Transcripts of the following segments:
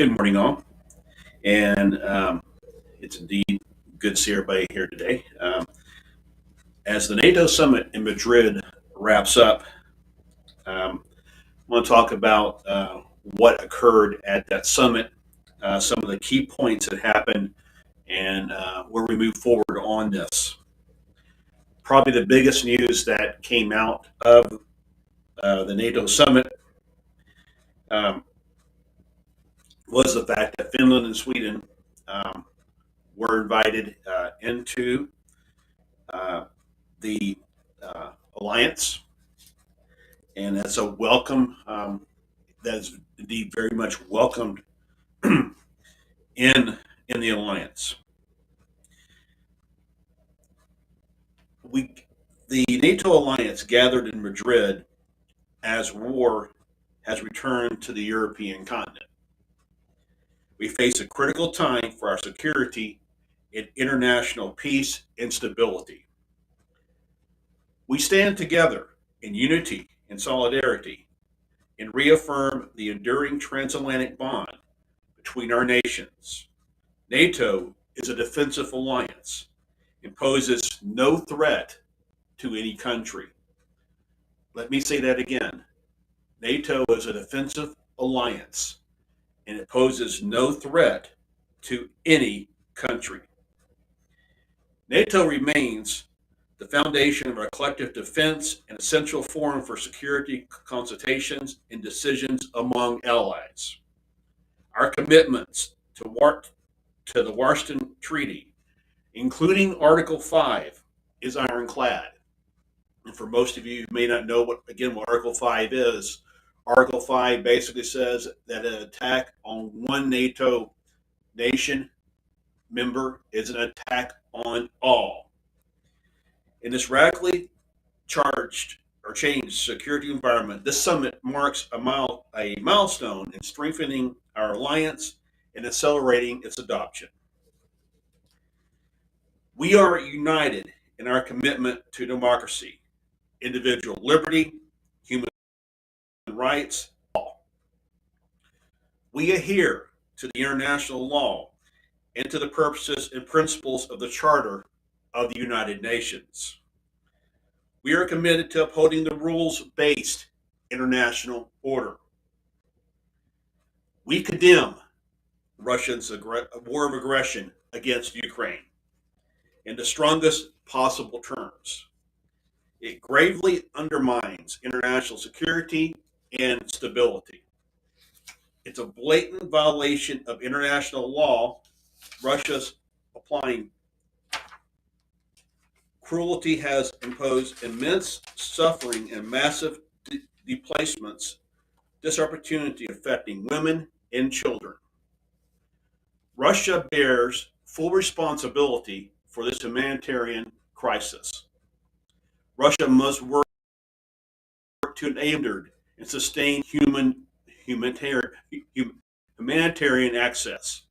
Good morning, all. And it's indeed good to see everybody here today. As the NATO summit in Madrid wraps up, I want to talk about what occurred at that summit, some of the key points that happened, and where we move forward on this. Probably the biggest news that came out of the NATO summit um, was the fact that Finland and Sweden um, were invited into uh, the alliance, and that's a welcome. That is indeed very much welcomed in in the alliance. We, the NATO alliance, gathered in Madrid as war has returned to the European continent. We face a critical time for our security and international peace and stability. We stand together in unity and solidarity and reaffirm the enduring transatlantic bond between our nations. NATO is a defensive alliance and poses no threat to any country. Let me say that again. NATO is a defensive alliance and it poses no threat to any country. NATO remains the foundation of our collective defense and a central forum for security consultations and decisions among allies. Our commitments to the Washington Treaty, including Article 5, is ironclad. And for most of you who may not know what Article 5 is, Article 5 basically says that an attack on one NATO nation member is an attack on all. In this radically charged or changed security environment, this summit marks a milestone in strengthening our alliance and accelerating its adoption. We are united in our commitment to democracy, individual liberty, human rights. We adhere to the international law and to the purposes and principles of the Charter of the United Nations. We are committed to upholding the rules based international order. We condemn Russia's war of aggression against Ukraine in the strongest possible terms. It gravely undermines international security and stability. It's a blatant violation of international law. Russia's applying cruelty has imposed immense suffering and massive displacements, this opportunity affecting women and children. Russia bears full responsibility for this humanitarian crisis. Russia must work to enable and sustain humanitarian access.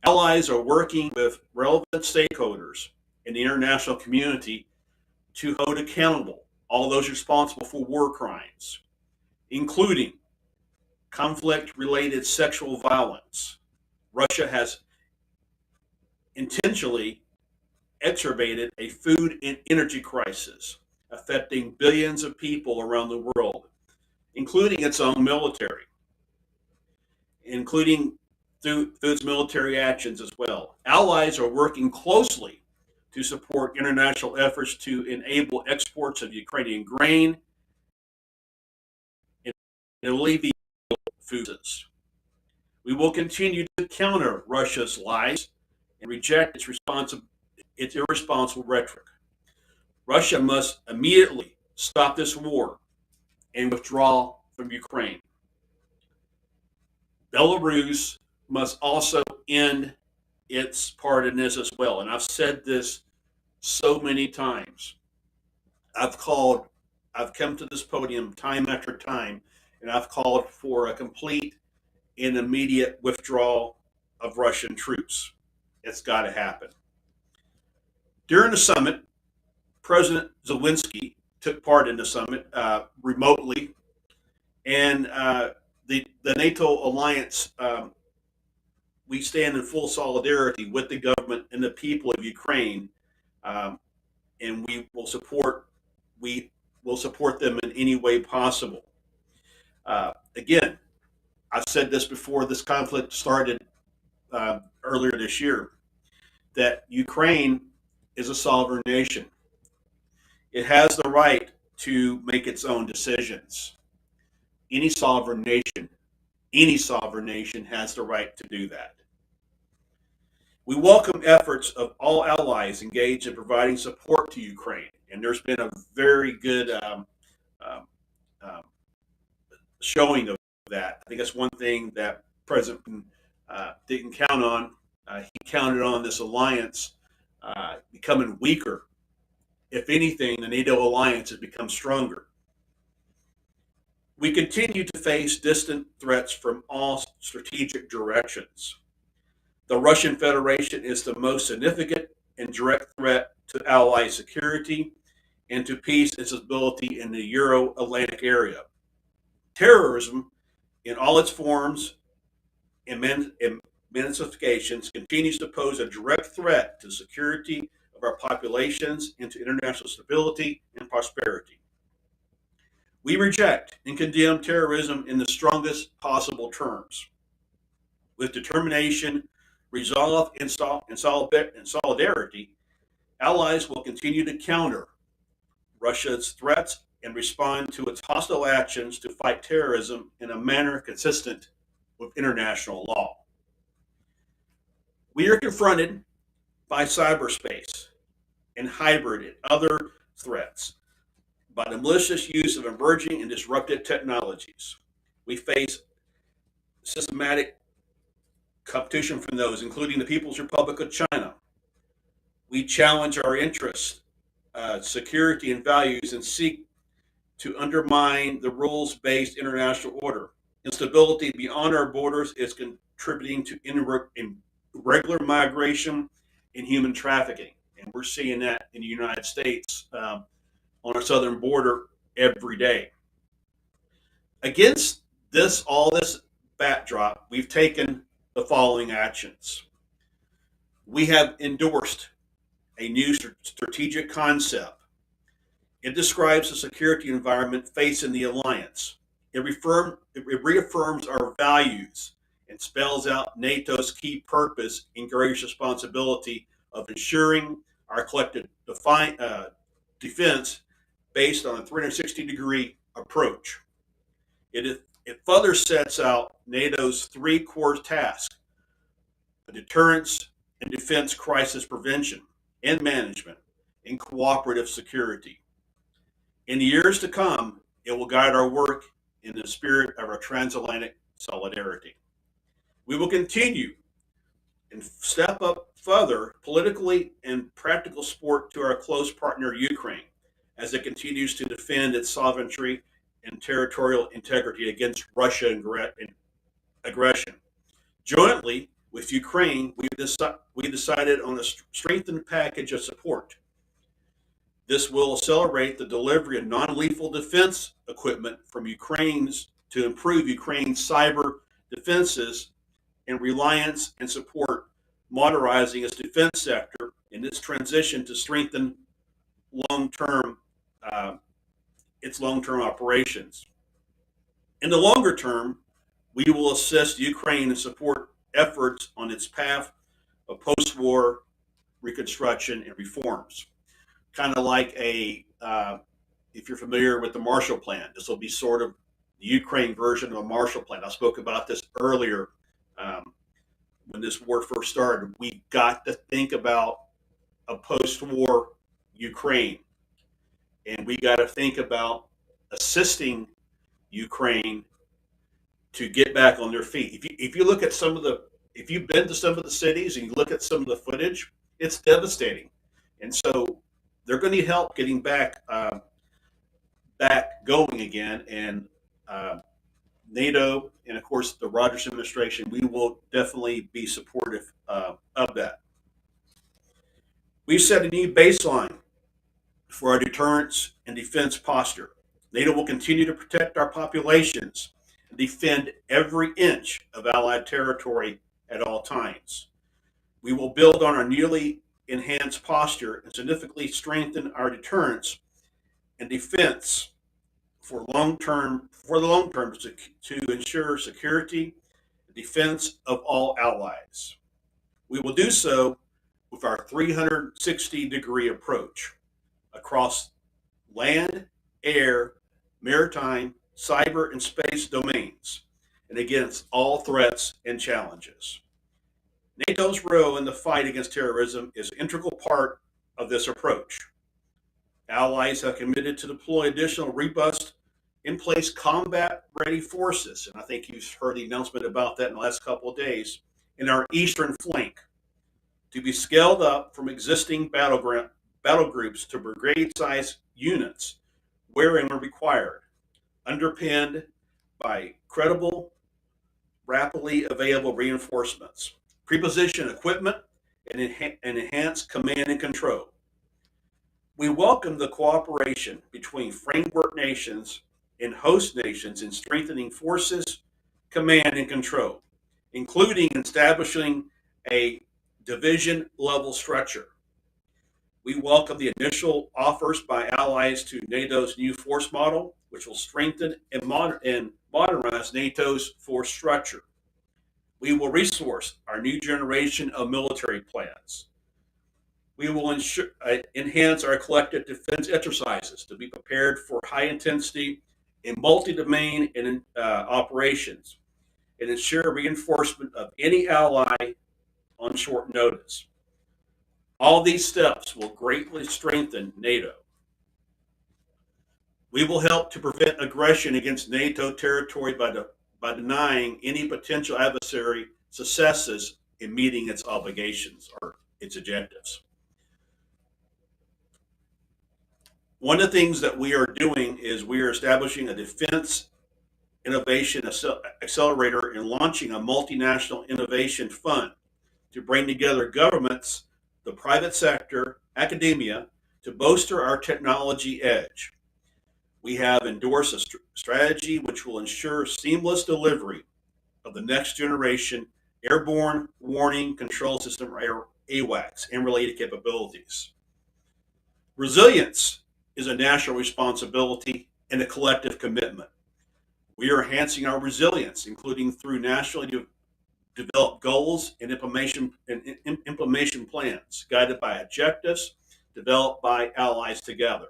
Allies are working with relevant stakeholders in the international community to hold accountable all those responsible for war crimes, including conflict related sexual violence. Russia has intentionally exacerbated a food and energy crisis affecting billions of people around the world, including its own military, including through its military actions as well. Allies are working closely to support international efforts to enable exports of Ukrainian grain and alleviate food. We will continue to counter Russia's lies and reject its irresponsible rhetoric. Russia must immediately stop this war and withdraw from Ukraine. Belarus must also end its part in this as well. And I've said this so many times. I've called, I've come to this podium time after time, and I've called for a complete and immediate withdrawal of Russian troops. It's got to happen. During the summit, President Zelensky took part in the summit remotely, and the NATO alliance we stand in full solidarity with the government and the people of Ukraine, um, and we will support them in any way possible. Again, I've said this before this conflict started earlier this year, that Ukraine is a sovereign nation. It has the right to make its own decisions. Any sovereign nation, any sovereign nation has the right to do that. We welcome efforts of all allies engaged in providing support to Ukraine, and there's been a very good um, um, showing of that. I think that's one thing that President Putin didn't count on. He counted on this alliance becoming weaker. If anything, the NATO alliance has become stronger. We continue to face distant threats from all strategic directions. The Russian Federation is the most significant and direct threat to Allied security and to peace and stability in the Euro Atlantic area. Terrorism, in all its forms and manifestations, continues to pose a direct threat to the security of our populations and to international stability and prosperity. We reject and condemn terrorism in the strongest possible terms. With determination, resolve, and solidarity, allies will continue to counter Russia's threats and respond to its hostile actions to fight terrorism in a manner consistent with international law. We are confronted by cyberspace and hybrid and other threats, by the malicious use of emerging and disruptive technologies. We face systematic competition from those, including the People's Republic of China. We challenge our interests, security, and values and seek to undermine the rules based international order. Instability beyond our borders is contributing to irregular migration and human trafficking. And we're seeing that in the United States on our southern border every day. Against all this backdrop, we've taken the following actions. We have endorsed a new strategic concept. It describes the security environment facing the alliance. It reaffirms our values and spells out NATO's key purpose and greatest responsibility of ensuring our collective defense based on a 360-degree approach. It further sets out NATO's three core tasks: deterrence and defense, crisis prevention and management, and cooperative security. In the years to come, it will guide our work in the spirit of our transatlantic solidarity. We will continue and step up further politically and practical support to our close partner Ukraine as it continues to defend its sovereignty and territorial integrity against Russian aggression. Jointly with Ukraine, we decided on a strengthened package of support. This will accelerate the delivery of non-lethal defense equipment from Ukraine's to improve Ukraine's cyber defenses and reliance and support, modernizing its defense sector in its transition to strengthen long-term uh, its long-term operations. In the longer term, we will assist Ukraine and support efforts on its path of post-war reconstruction and reforms. Kind of like if you're familiar with the Marshall Plan, this will be sort of the Ukraine version of a Marshall Plan. I spoke about this earlier um, when this war first started. We got to think about a post-war Ukraine, and we got to think about assisting Ukraine to get back on their feet. If you look at if you've been to some of the cities and you look at some of the footage, it's devastating. And so they're going to need help getting back going again. And NATO and of course the Rogers administration, we will definitely be supportive of that. We've set a new baseline for our deterrence and defense posture. NATO will continue to protect our populations and defend every inch of Allied territory at all times. We will build on our newly enhanced posture and significantly strengthen our deterrence and defense for the long term to ensure security and defense of all allies. We will do so with our 360-degree approach across land, air, maritime, cyber, and space domains, and against all threats and challenges. NATO's role in the fight against terrorism is an integral part of this approach. Allies have committed to deploy additional robust, in place combat ready forces, and I think you've heard the announcement about that in the last couple of days, in our eastern flank to be scaled up from existing battle groups to brigade sized units where and when required, underpinned by credible, rapidly available reinforcements, preposition equipment, and enhanced command and control. We welcome the cooperation between framework nations and host nations in strengthening forces, command, and control, including establishing a division level structure. We welcome the initial offers by allies to NATO's new force model, which will strengthen and modernize NATO's force structure. We will resource our new generation of military plans. We will enhance our collective defense exercises to be prepared for high intensity and multi domain operations and ensure reinforcement of any ally on short notice. All these steps will greatly strengthen NATO. We will help to prevent aggression against NATO territory by denying any potential adversary successes in meeting its obligations or its objectives. One of the things that we are doing is we are establishing a defense innovation accelerator and launching a multinational innovation fund to bring together governments, the private sector, academia, to bolster our technology edge. We have endorsed a strategy which will ensure seamless delivery of the next generation airborne warning control system, or AWACS, and related capabilities. Resilience is a national responsibility and a collective commitment. We are enhancing our resilience, including through nationally developed goals and implementation plans guided by objectives developed by allies together.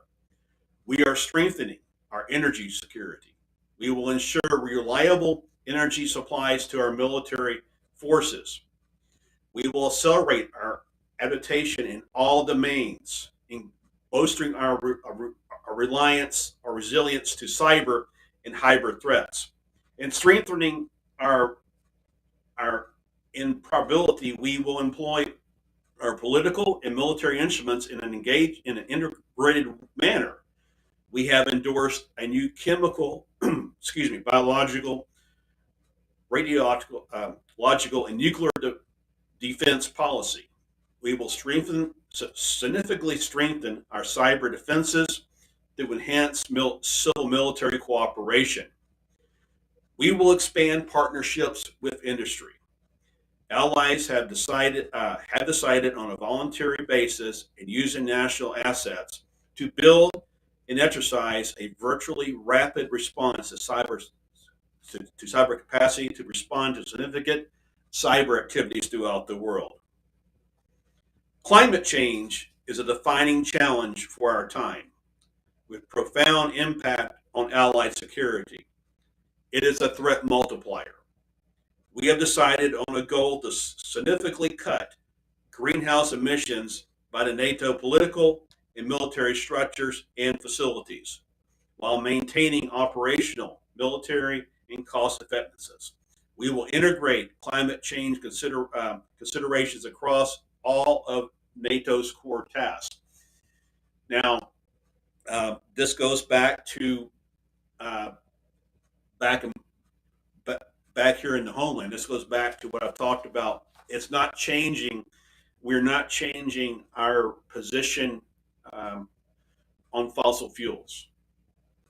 We are strengthening our energy security. We will ensure reliable energy supplies to our military forces. We will accelerate our adaptation in all domains, in bolstering our reliance or resilience to cyber and hybrid threats, and strengthening our in probability we will employ our political and military instruments in an integrated manner. We have endorsed a new chemical, biological, radiological, logical, and nuclear defense policy. We will significantly strengthen our cyber defenses through enhanced civil military cooperation. We will expand partnerships with industry. Allies have decided on a voluntary basis and using national assets to build and exercise a virtually rapid response to cyber capacity to respond to significant cyber activities throughout the world. Climate change is a defining challenge for our time, with profound impact on Allied security. It is a threat multiplier. We have decided on a goal to significantly cut greenhouse emissions by the NATO political and military structures and facilities, while maintaining operational, military, and cost effectiveness. We will integrate climate change considerations across all of NATO's core tasks. Now, this goes back to back in, back here in the homeland. This goes back to what I've talked about. It's not changing. We're not changing our position on fossil fuels.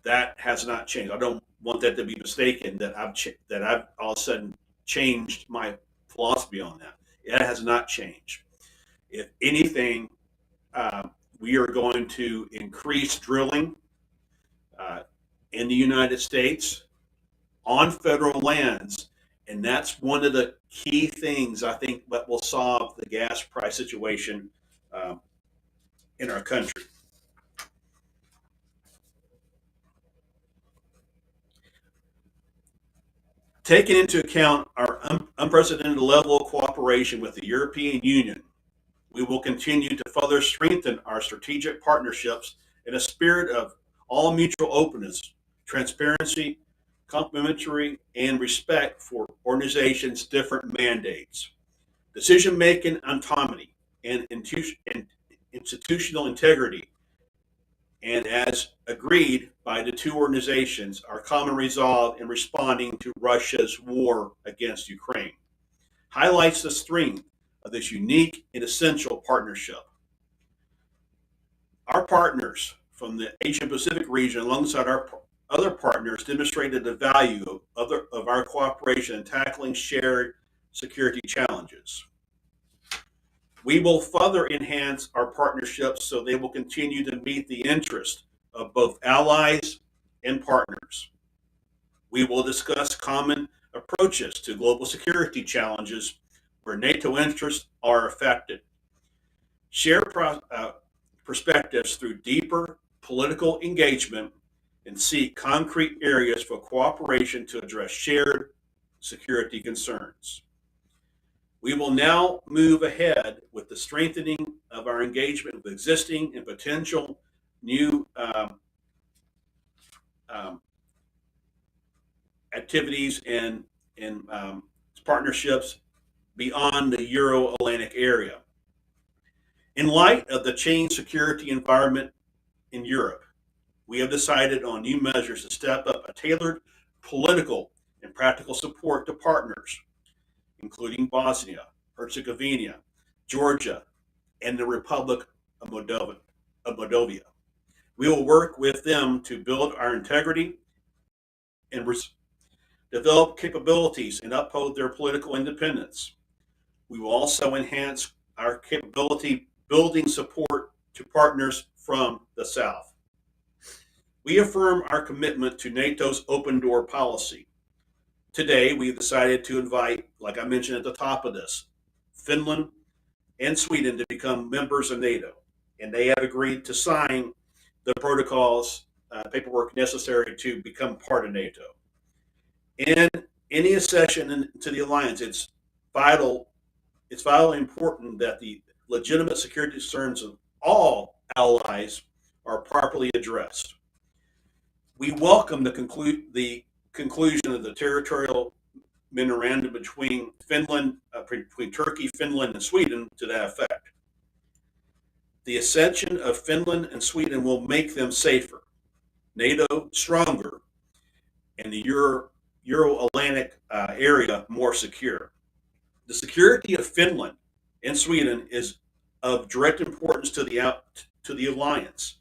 That has not changed. I don't want that to be mistaken that I've all of a sudden changed my philosophy on that. It has not changed. If anything, uh, we are going to increase drilling uh, in the United States on federal lands, and that's one of the key things I think that will solve the gas price situation um, in our country. Taking into account our unprecedented level of cooperation with the European Union, we will continue to further strengthen our strategic partnerships in a spirit of all mutual openness, transparency, complementary, and respect for organizations' different mandates. Decision making autonomy and institutional integrity, and as agreed by the two organizations, our common resolve in responding to Russia's war against Ukraine highlights the strength of this unique and essential partnership. Our partners from the Asia Pacific region, alongside our other partners, demonstrated the value of our cooperation in tackling shared security challenges. We will further enhance our partnerships so they will continue to meet the interest of both allies and partners. We will discuss common approaches to global security challenges where NATO interests are affected, share perspectives through deeper political engagement, and seek concrete areas for cooperation to address shared security concerns. We will now move ahead with the strengthening of our engagement with existing and potential new um, activities and partnerships beyond the Euro Atlantic area. In light of the changed security environment in Europe, we have decided on new measures to step up a tailored political and practical support to partners, including Bosnia, Herzegovina, Georgia, and the Republic of Moldova. We will work with them to build our integrity and develop capabilities and uphold their political independence. We will also enhance our capability building support to partners from the South. We affirm our commitment to NATO's open door policy. Today, we've decided to invite, like I mentioned at the top of this, Finland and Sweden to become members of NATO, and they have agreed to sign the protocols, paperwork necessary to become part of NATO. In any accession to the alliance, vital. It's vitally important that the legitimate security concerns of all allies are properly addressed. We welcome the conclusion of the territorial memorandum between between Turkey, Finland, and Sweden to that effect. The accession of Finland and Sweden will make them safer, NATO stronger, and the Euro-Atlantic area more secure. The security of Finland and Sweden is of direct importance to the alliance,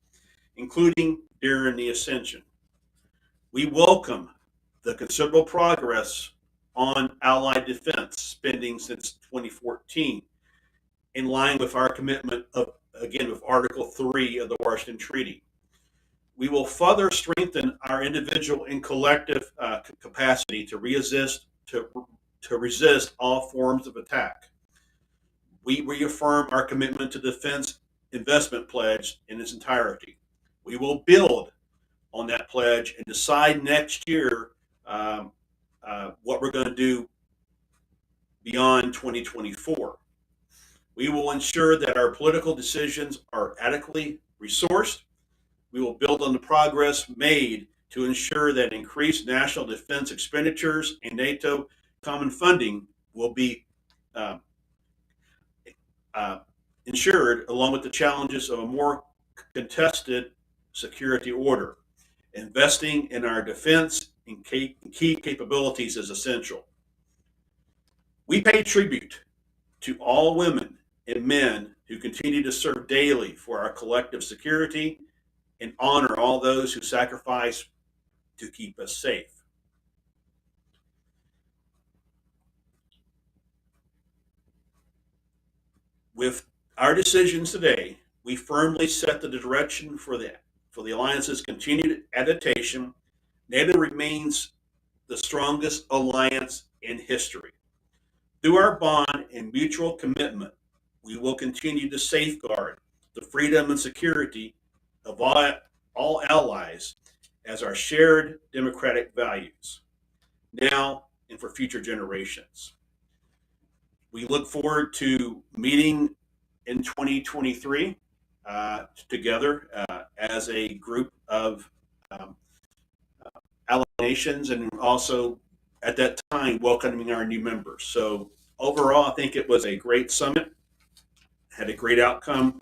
including during the ascension. We welcome the considerable progress on Allied defense spending since 2014, in line with our commitment of again with Article 3 of the Washington Treaty. We will further strengthen our individual and collective capacity to resist all forms of attack. We reaffirm our commitment to defense investment pledge in its entirety. We will build on that pledge and decide next year what we're going to do beyond 2024. We will ensure that our political decisions are adequately resourced. We will build on the progress made to ensure that increased national defense expenditures and NATO common funding will be uh, uh, ensured, along with the challenges of a more contested security order. Investing in our defense and key capabilities is essential. We pay tribute to all women and men who continue to serve daily for our collective security and honor all those who sacrifice to keep us safe. With our decisions today, we firmly set the direction for the alliance's continued adaptation. NATO remains the strongest alliance in history. Through our bond and mutual commitment, we will continue to safeguard the freedom and security of all allies as our shared democratic values, now and for future generations. We look forward to meeting in 2023 together as a group of um, allied nations, and also at that time welcoming our new members. So overall, I think it was a great summit, had a great outcome,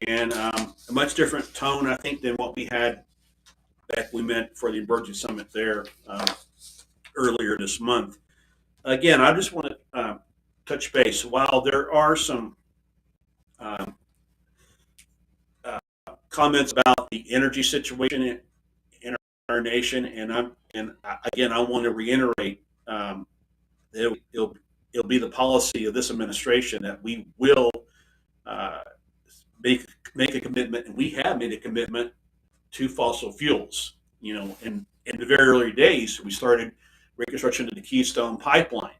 and a much different tone, I think, than what we had back we met for the emergency summit there earlier this month. Again, I just want to touch base. While there are some um, uh, comments about the energy situation in our nation, again, I want to reiterate it'll be the policy of this administration that we will uh, make make a commitment, and we have made a commitment to fossil fuels. You know, in the very early days, we started reconstruction of the Keystone Pipeline,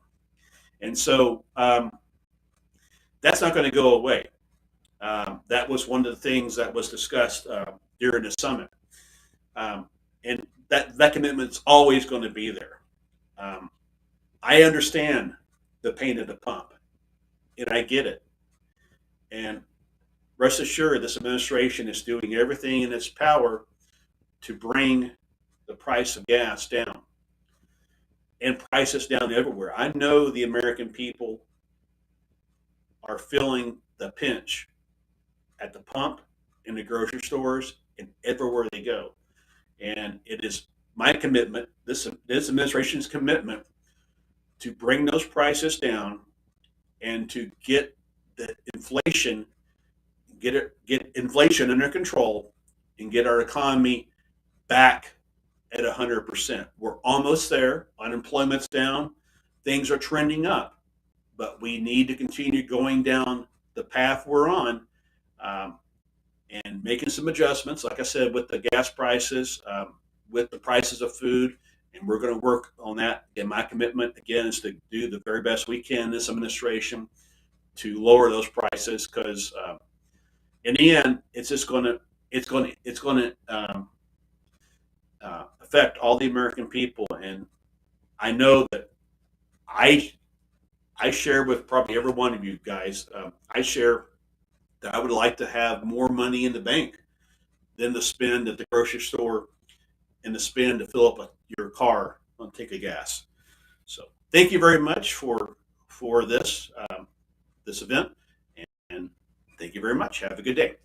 and so that's not going to go away. That was one of the things that was discussed during the summit, and that commitment's always going to be there. Um, I understand the pain at the pump, and I get it. And rest assured, this administration is doing everything in its power to bring the price of gas down and prices down everywhere. I know the American people are feeling the pinch at the pump, in the grocery stores, and everywhere they go. And it is my commitment, this administration's commitment, to bring those prices down and to get the inflation, get inflation under control, and get our economy back at 100%. We're almost there. Unemployment's down. Things are trending up, but we need to continue going down the path we're on, um, and making some adjustments. Like I said, with the gas prices, with the prices of food, and we're going to work on that. And my commitment again is to do the very best we can in this administration to lower those prices, because in the end, it's just going to it's going to affect all the American people. And I know that I I share with probably every one of you guys. I share that I would like to have more money in the bank than to spend at the grocery store and to spend to fill up your car on tank of gas. So thank you very much for this this event, and thank you very much. Have a good day.